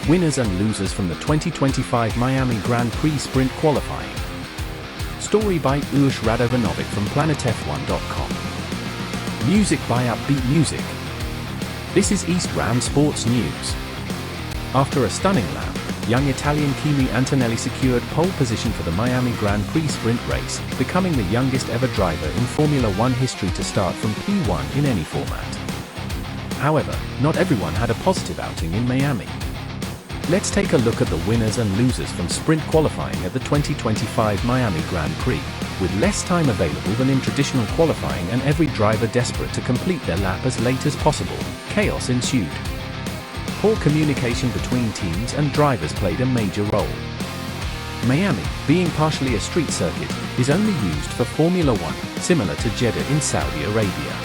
Winners and losers from the 2025 Miami Grand Prix Sprint Qualifying. Story by Urs Radovanovic from planetf1.com. Music by Upbeat Music. This is East Ram Sports News. After a stunning lap, young Italian Kimi Antonelli secured pole position for the Miami Grand Prix Sprint race, becoming the youngest ever driver in Formula One history to start from P1 in any format. However, not everyone had a positive outing in Miami. Let's take a look at the winners and losers from sprint qualifying at the 2025 Miami Grand Prix. With less time available than in traditional qualifying and every driver desperate to complete their lap as late as possible, chaos ensued. Poor communication between teams and drivers played a major role. Miami, being partially a street circuit, is only used for Formula One, similar to Jeddah in Saudi Arabia.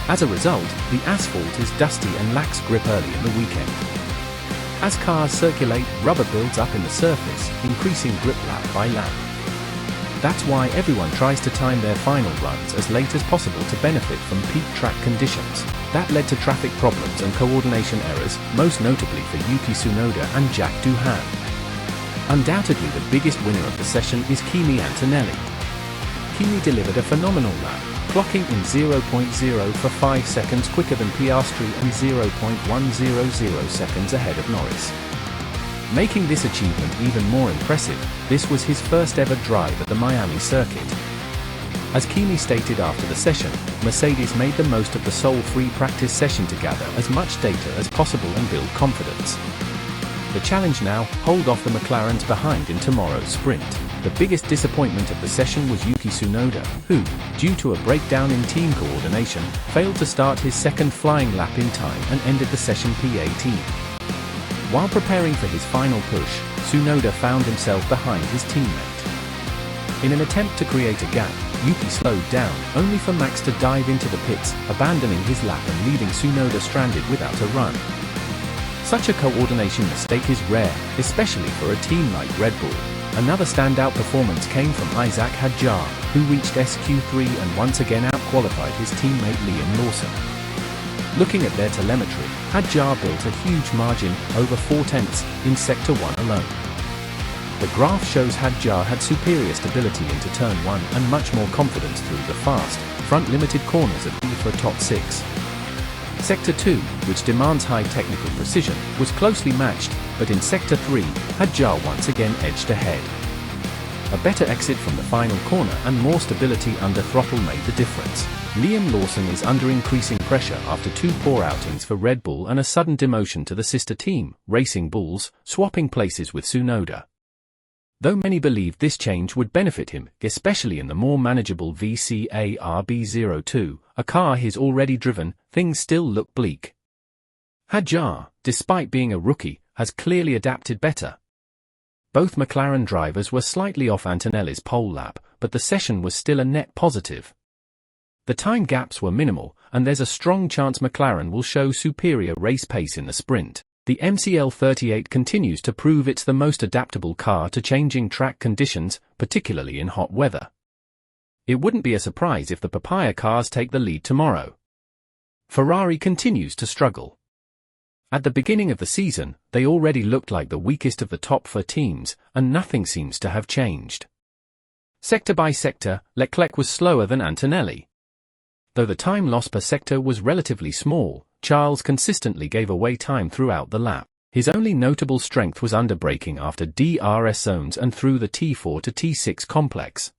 As a result, the asphalt is dusty and lacks grip early in the weekend. As cars circulate, rubber builds up in the surface, increasing grip lap by lap. That's why everyone tries to time their final runs as late as possible to benefit from peak track conditions. That led to traffic problems and coordination errors, most notably for Yuki Tsunoda and Jack Doohan. Undoubtedly the biggest winner of the session is Kimi Antonelli. Kimi delivered a phenomenal lap, clocking in 0.0 for 5 seconds quicker than Piastri and 0.100 seconds ahead of Norris. Making this achievement even more impressive, this was his first ever drive at the Miami circuit. As Kimi stated after the session, Mercedes made the most of the sole-free practice session to gather as much data as possible and build confidence. The challenge now, hold off the McLarens behind in tomorrow's sprint. The biggest disappointment of the session was Yuki Tsunoda, who, due to a breakdown in team coordination, failed to start his second flying lap in time and ended the session P18. While preparing for his final push, Tsunoda found himself behind his teammate. In an attempt to create a gap, Yuki slowed down, only for Max to dive into the pits, abandoning his lap and leaving Tsunoda stranded without a run. Such a coordination mistake is rare, especially for a team like Red Bull. Another standout performance came from Isaac Hadjar, who reached SQ3 and once again out-qualified his teammate Liam Lawson. Looking at their telemetry, Hadjar built a huge margin, over 4/10, in Sector 1 alone. The graph shows Hadjar had superior stability into Turn 1 and much more confidence through the fast, front-limited corners at B for a top 6. Sector 2, which demands high technical precision, was closely matched, but in Sector 3, Hadjar once again edged ahead. A better exit from the final corner and more stability under throttle made the difference. Liam Lawson is under increasing pressure after 2 poor outings for Red Bull and a sudden demotion to the sister team, Racing Bulls, swapping places with Tsunoda. Though many believed this change would benefit him, especially in the more manageable VCA RB02, a car he's already driven, things still look bleak. Hadjar, despite being a rookie, has clearly adapted better. Both McLaren drivers were slightly off Antonelli's pole lap, but the session was still a net positive. The time gaps were minimal, and there's a strong chance McLaren will show superior race pace in the sprint. The MCL38 continues to prove it's the most adaptable car to changing track conditions, particularly in hot weather. It wouldn't be a surprise if the Papaya cars take the lead tomorrow. Ferrari continues to struggle. At the beginning of the season, they already looked like the weakest of the top 4 teams, and nothing seems to have changed. Sector by sector, Leclerc was slower than Antonelli. Though the time loss per sector was relatively small, Charles consistently gave away time throughout the lap. His only notable strength was under braking after DRS zones and through the T4 to T6 complex.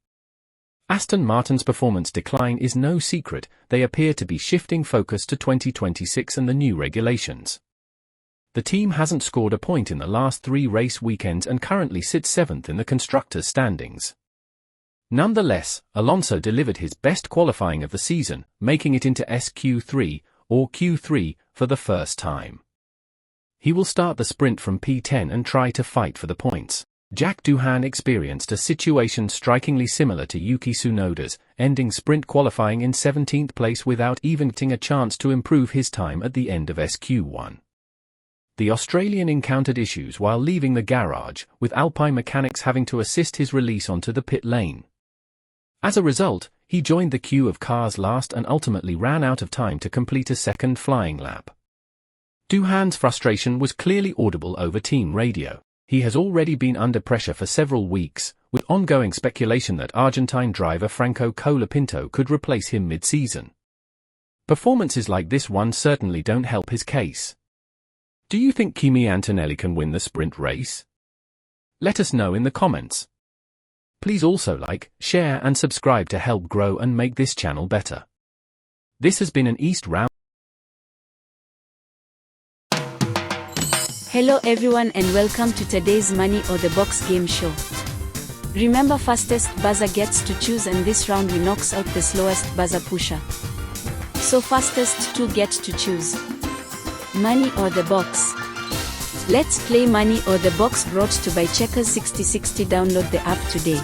Aston Martin's performance decline is no secret, they appear to be shifting focus to 2026 and the new regulations. The team hasn't scored a point in the last 3 race weekends and currently sits 7th in the constructors' standings. Nonetheless, Alonso delivered his best qualifying of the season, making it into SQ3, or Q3, for the first time. He will start the sprint from P10 and try to fight for the points. Jack Doohan experienced a situation strikingly similar to Yuki Tsunoda's, ending sprint qualifying in 17th place without even getting a chance to improve his time at the end of SQ1. The Australian encountered issues while leaving the garage, with Alpine mechanics having to assist his release onto the pit lane. As a result, he joined the queue of cars last and ultimately ran out of time to complete a second flying lap. Doohan's frustration was clearly audible over team radio. He has already been under pressure for several weeks, with ongoing speculation that Argentine driver Franco Colapinto could replace him mid-season. Performances like this one certainly don't help his case. Do you think Kimi Antonelli can win the sprint race? Let us know in the comments. Please also like, share and subscribe to help grow and make this channel better. This has been an East Round. Hello everyone and welcome to today's Money or the Box game show. Remember, fastest buzzer gets to choose, and this round we knocks out the slowest buzzer pusher. So fastest two get to choose. Money or the Box. Let's play Money or the Box, brought to by Checkers 6060. Download the app today.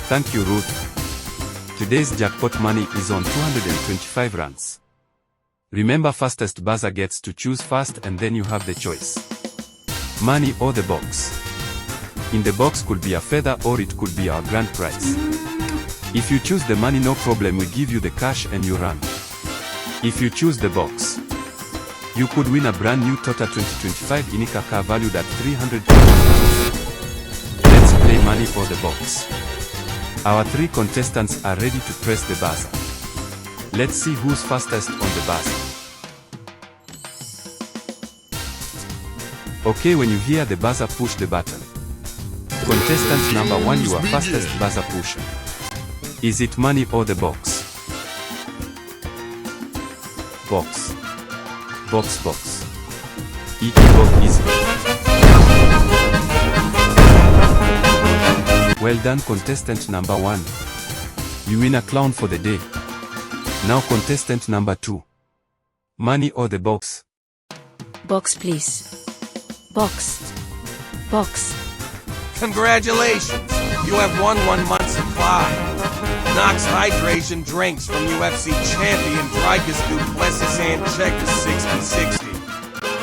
Thank you, Ruth. Today's jackpot money is on 225 runs. Remember, fastest buzzer gets to choose first, and then you have the choice. Money or the Box. In the box could be a feather or it could be our grand prize. If you choose the money, no problem, we give you the cash and you run. If you choose the box, you could win a brand new Toyota 2025 Inica car valued at $300,000. Let's play Money or the Box. Our three contestants are ready to press the buzzer. Let's see who's fastest on the buzzer. Okay, when you hear the buzzer, push the button. Contestant number 1, you are fastest buzzer pusher. Is it Money or the Box? Box. Box, box. It both easy. Well done, contestant number 1. You win a clown for the day. Now contestant number 2. Money or the Box? Box, please. Box. Box. Congratulations! You have won 1 month's supply. Knox Hydration drinks from UFC champion Dricus Duplessis and Checkers 6060.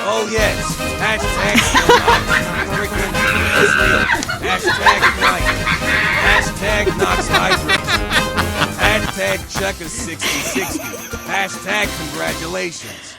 Oh yes, hashtag freaking Israel. Hashtag Nike. Hashtag Knox Hydration. Hashtag Checkers 6060. Hashtag congratulations.